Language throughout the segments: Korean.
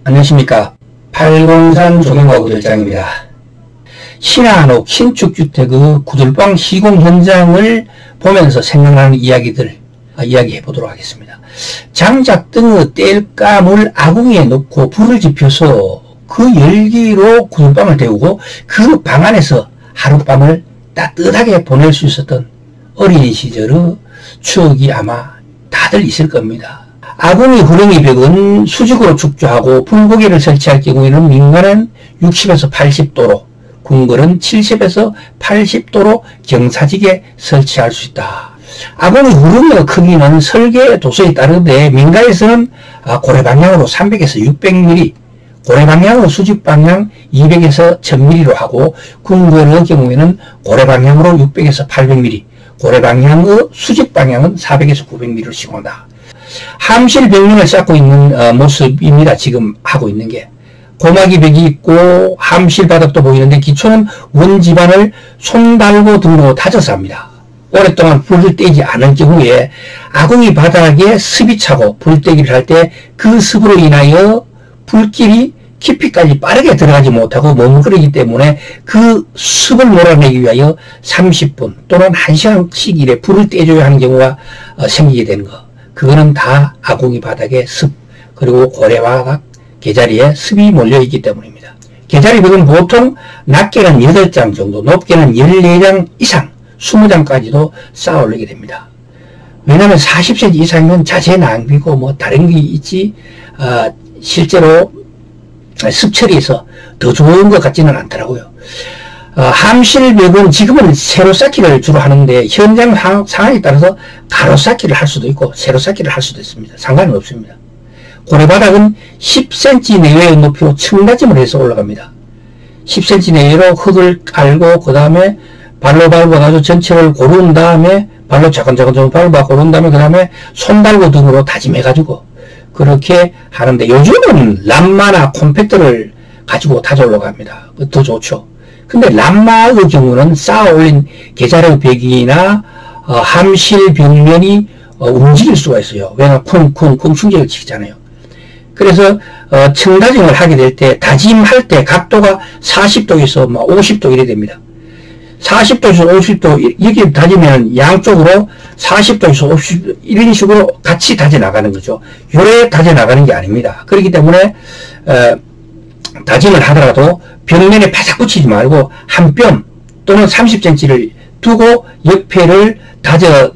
안녕하십니까. 803 조경과 구들장입니다. 신한옥 신축주택의 구들방 시공 현장을 보면서 생각나는 이야기들 이야기해 보도록 하겠습니다. 장작등의 땔감을 아궁이에 넣고 불을 지펴서 그 열기로 구들방을 데우고 그 방 안에서 하룻밤을 따뜻하게 보낼 수 있었던 어린 시절의 추억이 아마 다들 있을 겁니다. 아궁이 구렁이 벽은 수직으로 축조하고 불고기를 설치할 경우에는 민간은 60에서 80도로, 궁궐은 70에서 80도로 경사지게 설치할 수 있다. 아궁이 구렁이의 크기는 설계 도서에 따르되 민가에서는 고래 방향으로 300에서 600mm, 고래 방향으로 수직 방향 200에서 1000mm로 하고, 궁궐의 경우에는 고래 방향으로 600에서 800mm, 고래 방향의 수직 방향은 400에서 900mm로 시공한다. 함실 벽면을 쌓고 있는 모습입니다. 지금 하고 있는 게. 고막이 벽이 있고 함실 바닥도 보이는데 기초는 원지반을 손달고 등으로 다져서 합니다. 오랫동안 불을 떼지 않을 경우에 아궁이 바닥에 습이 차고 불떼기를 할 때 그 습으로 인하여 불길이 깊이까지 빠르게 들어가지 못하고 머무르기 때문에 그 습을 몰아내기 위하여 30분 또는 1시간씩 이래 불을 떼줘야 하는 경우가 생기게 되는 것. 그거는 다 아궁이 바닥에 습, 그리고 고래와 개자리에 습이 몰려있기 때문입니다. 개자리 벽은 보통 낮게는 8장 정도, 높게는 14장 이상, 20장까지도 쌓아 올리게 됩니다. 왜냐하면 40cm 이상이면 자재 낭비고 뭐 다른 게 있지, 실제로 습 처리해서 더 좋은 것 같지는 않더라고요. 함실벽은 지금은 세로 쌓기를 주로 하는데 현장 상황에 따라서 가로 쌓기를 할 수도 있고 세로 쌓기를 할 수도 있습니다. 상관은 없습니다. 고래바닥은 10cm 내외의 높이로 층다짐을 해서 올라갑니다. 10cm 내외로 흙을 깔고 그 다음에 발로 밟아가지고 전체를 고른 다음에 발로 자근자근 밟아 고른 다음에 그 다음에 손 달고 등으로 다짐해가지고 그렇게 하는데, 요즘은 람마나 콤팩트를 가지고 다져 올라갑니다. 더 좋죠. 근데 람마의 경우는 쌓아 올린 개자리 벽이나 함실 벽면이 움직일 수가 있어요. 왜냐하면 쿵쿵쿵 충격을 치잖아요. 그래서 층다짐을 하게 될 때 다짐할 때 각도가 40도에서 50도 이래 됩니다. 40도에서 50도 이렇게 다지면 양쪽으로 40도에서 50도 이런 식으로 같이 다져 나가는 거죠. 요래 다져 나가는 게 아닙니다. 그렇기 때문에 다짐을 하더라도 벽면에 바삭 붙이지 말고 한 뼘 또는 30cm를 두고 옆에를 다져가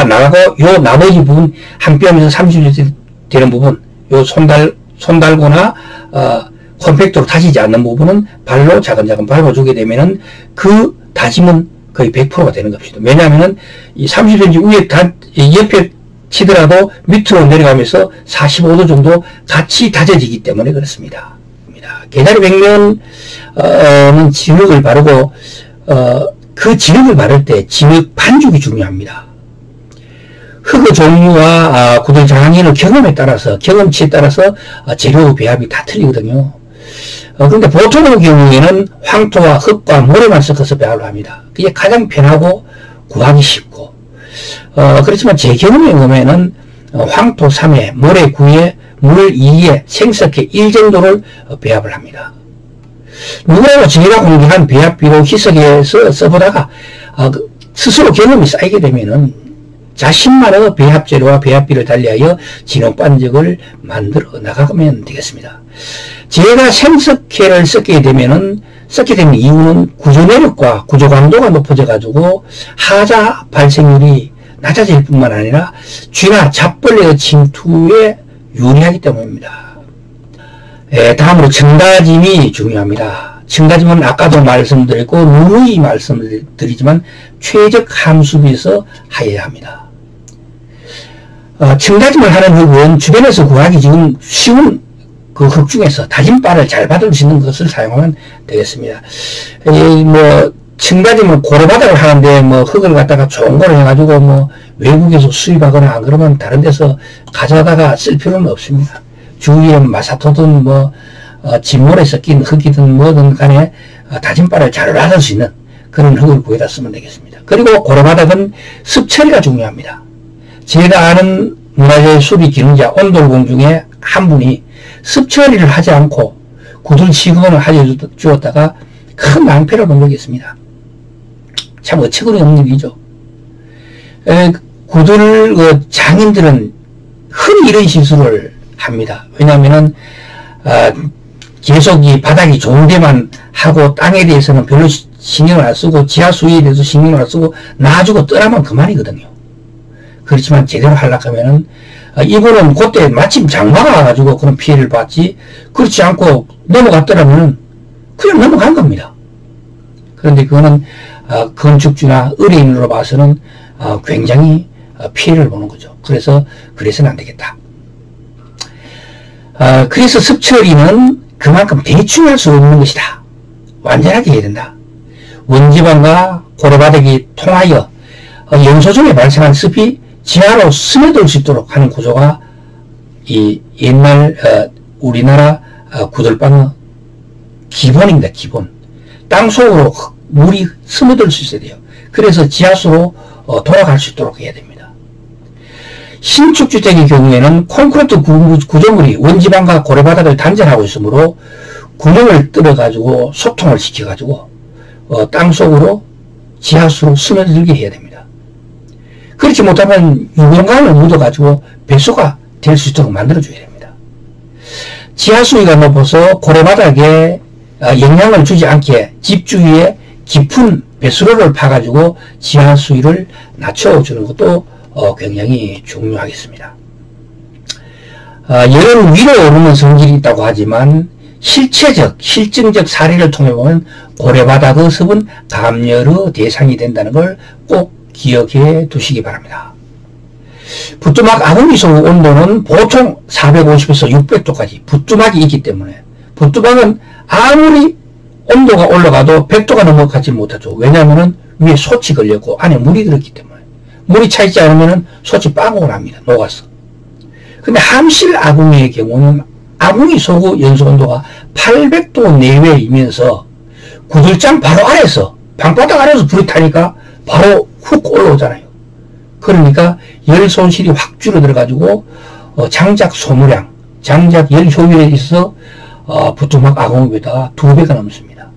나가고 요 나머지 부분 한 뼘에서 30cm 되는 부분, 요 손달거나 컴팩트로 다지지 않는 부분은 발로 자근자근 밟아주게 되면은 그 다짐은 거의 100%가 되는 겁니다. 왜냐하면은 이 30cm 위에 옆에 치더라도 밑으로 내려가면서 45도 정도 같이 다져지기 때문에 그렇습니다. 개자리 벽면은 진흙을 바르고 그 진흙을 바를 때 진흙 반죽이 중요합니다. 흙의 종류와 구들 장인의 경험치에 따라서 재료 배합이 다 틀리거든요. 그런데 보통의 경우에는 황토와 흙과 모래만 섞어서 배합을 합니다. 그게 가장 편하고 구하기 쉽고, 그렇지만 제 경험에 보면은 황토 3회, 모래 9회, 물 2에, 생석회 1 정도를 배합을 합니다. 누구라도 제가 공개한 배합비로 희석해서 써보다가 스스로 경험이 쌓이게 되면은 자신만의 배합재료와 배합비를 달리하여 진흙반죽을 만들어 나가면 되겠습니다. 제가 생석회를 섞게 되면 이유는 구조내력과 구조강도가 높아져 가지고 하자 발생률이 낮아질 뿐만 아니라 쥐나 잡벌레의 침투에 유리하기 때문입니다. 다음으로 층다짐이 중요합니다. 층다짐은 아까도 말씀드렸고 누누이 말씀드리지만 최적 함수비에서 하여야 합니다. 층다짐을 하는 흙은 주변에서 구하기 지금 쉬운 그 흙 중에서 다짐바를 잘 받을 수 있는 것을 사용하면 되겠습니다. 층다짐은 고래바닥을 하는데 흙을 갖다가 좋은 거를 해가지고 외국에서 수입하거나 그러면 다른 데서 가져다가 쓸 필요는 없습니다. 주위에 마사토든 진물에 섞인 흙이든 뭐든 간에 다짐바를 잘 받을 수 있는 그런 흙을 구해다 쓰면 되겠습니다. 그리고 고래바닥은 습 처리가 중요합니다. 제가 아는 문화재 수리 기능자 온돌공 중에 한 분이 습 처리를 하지 않고 구들 시공을 해주었다가 큰 낭패를 본 적이 있습니다. 참 어처구니 없는 일이죠. 구들 장인들은 흔히 이런 실수를 합니다. 왜냐하면은 계속 이 바닥이 좋은 데만 하고 땅에 대해서는 별로 신경을 안 쓰고 지하 수위에 대해서 신경을 안 쓰고 놔주고 떠나면 그만이거든요. 그렇지만 제대로 하려고 하면은 이분은 그때 마침 장마가 와가지고 그런 피해를 봤지, 그렇지 않고 넘어갔더라면 그냥 넘어간 겁니다. 그런데 그거는 건축주나 의뢰인으로 봐서는 굉장히 피해를 보는 거죠. 그래서 그래서는 안 되겠다. 그래서 습처리는 그만큼 대충 할 수 없는 것이다. 완전하게 해야 된다. 원지방과 고래바닥이 통하여 연소 중에 발생한 습이 지하로 스며들 수 있도록 하는 구조가 이 옛날 우리나라 구들방의 기본입니다. 기본. 땅속으로 물이 스며들 수 있어야 돼요. 그래서 지하수로 돌아갈 수 있도록 해야 됩니다. 신축주택의 경우에는 콘크리트 구조물이 원지방과 고래바닥을 단절하고 있으므로 구멍을 뚫어가지고 소통을 시켜가지고 땅속으로 지하수로 스며들게 해야 됩니다. 그렇지 못하면 유공간을 묻어가지고 배수가 될 수 있도록 만들어줘야 됩니다. 지하수위가 높아서 고래바닥에 영향을 주지 않게 집 주위에 깊은 배수로를 파가지고 지하수위를 낮춰주는 것도 굉장히 중요하겠습니다. 여름 위로 오르는 성질이 있다고 하지만 실증적 사례를 통해 보면 고래바닥의 습은 감열의 대상이 된다는 걸 꼭 기억해 두시기 바랍니다. 부뚜막 아궁이속 온도는 보통 450에서 600도까지 부뚜막이 있기 때문에 부뚜막은 아무리 온도가 올라가도 100도가 넘어가지 못하죠. 왜냐하면 위에 솥이 걸렸고 안에 물이 들었기 때문에. 물이 차있지 않으면 솥이 빵으로 납니다. 녹아서. 근데 함실 아궁이의 경우는 아궁이 속의 연소 온도가 800도 내외이면서 구들장 바로 아래에서 방바닥 아래에서 불이 타니까 바로 훅 올라오잖아요. 그러니까 열 손실이 확 줄어들어가지고 장작 소모량, 장작 열 효율에 있어서 부뚜막 아궁이보다 2배가 넘습니다.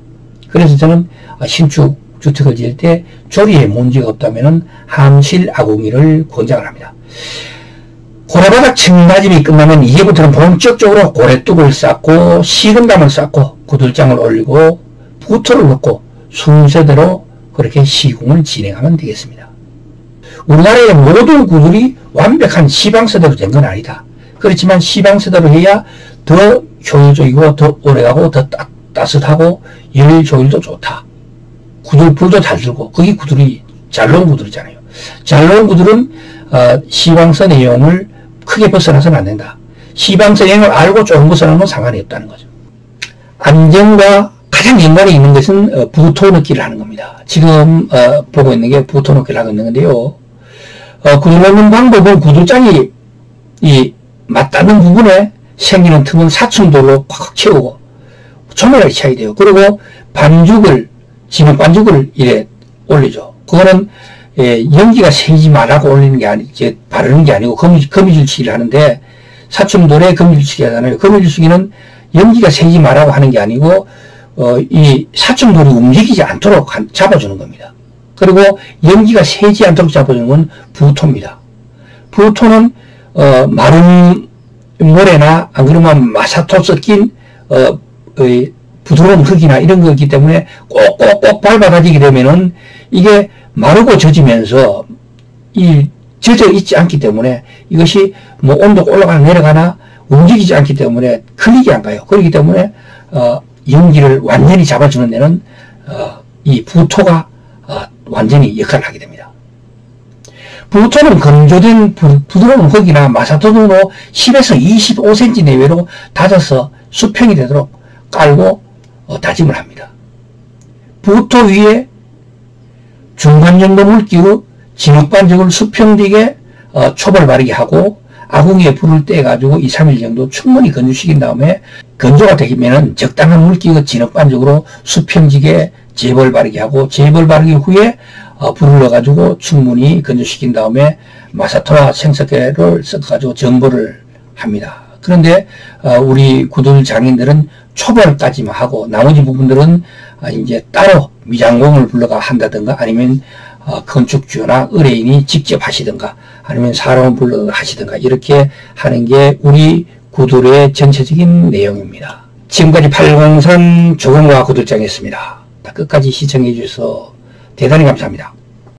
그래서 저는 신축 주택을 지을 때 조리에 문제가 없다면 함실 아궁이를 권장을 합니다. 고래바닥 층마짐이 끝나면 이제부터는 본격적으로 고래뚝을 쌓고 시금담을 쌓고 구들장을 올리고 부토를 넣고 순서대로 그렇게 시공을 진행하면 되겠습니다. 우리나라의 모든 구들이 완벽한 시방세대로 된 건 아니다. 그렇지만 시방세대로 해야 더 효율적이고 더 오래가고 더 따뜻하고 열 효율도 좋다. 구들 불도 잘 들고 그게 구들이 잘 나온 구들이잖아요. 잘 나온 구들은 시방서 내용을 크게 벗어나서는 안 된다. 시방서 내용을 알고 조금 벗어나면 상관이 없다는 거죠. 안전과 가장 연관이 있는 것은 부토 넣기를 하는 겁니다. 지금 보고 있는 게 부토 넣기를 하고 있는 건데요. 구들 넣는 방법은 구들장이 이 맞닿는 부분에 생기는 틈은 사층돌로 꽉 채우고 조밀하게 쳐야 돼요. 그리고 반죽을 진흙 반죽을 이래 올리죠. 그거는 연기가 새지 말라고 올리는 게 아니지 바르는 게 아니고 거미줄치기를 하는데 사층돌에 거미줄치기 하잖아요. 거미줄치기는 연기가 새지 말라고 하는 게 아니고 이 사층돌이 움직이지 않도록 잡아주는 겁니다. 그리고 연기가 새지 않도록 잡아주는 건 부토입니다. 부토는 마른 모래나 안 그러면 마사토 섞인 부드러운 흙이나 이런 거기 때문에 꼭꼭꼭 밟아다니게 되면은 이게 마르고 젖으면서 이 젖어 있지 않기 때문에 이것이 뭐 온도가 올라가나 내려가나 움직이지 않기 때문에 클릭이 안 가요. 그렇기 때문에 연기를 완전히 잡아주는 데는 이 부토가 완전히 역할을 하게 됩니다. 부토는 건조된 부드러운 흙이나 마사토 등으로 10에서 25cm 내외로 다져서 수평이 되도록 깔고 다짐을 합니다. 부토 위에 중간 정도 물기로 진흙반죽을 수평되게 촉을 바르게 하고 아궁이에 불을 떼가지고 2, 3일 정도 충분히 건조시킨 다음에 건조가 되면은 적당한 물기가 진흙반죽으로 수평지게 재벌 바르게 하고 재벌 바르기 후에 불을 넣어가지고 충분히 건조시킨 다음에 마사토와 생석회를 섞어가지고 정보를 합니다. 그런데 우리 구들 장인들은 초벌까지만 하고 나머지 부분들은 이제 따로 미장공을 불러가 한다든가 아니면 건축주나 의뢰인이 직접 하시든가 아니면 사람을 불러 하시든가 이렇게 하는 게 우리 구들의 전체적인 내용입니다. 지금까지 803 조경과 구들장이었습니다. 끝까지 시청해 주셔서 대단히 감사합니다.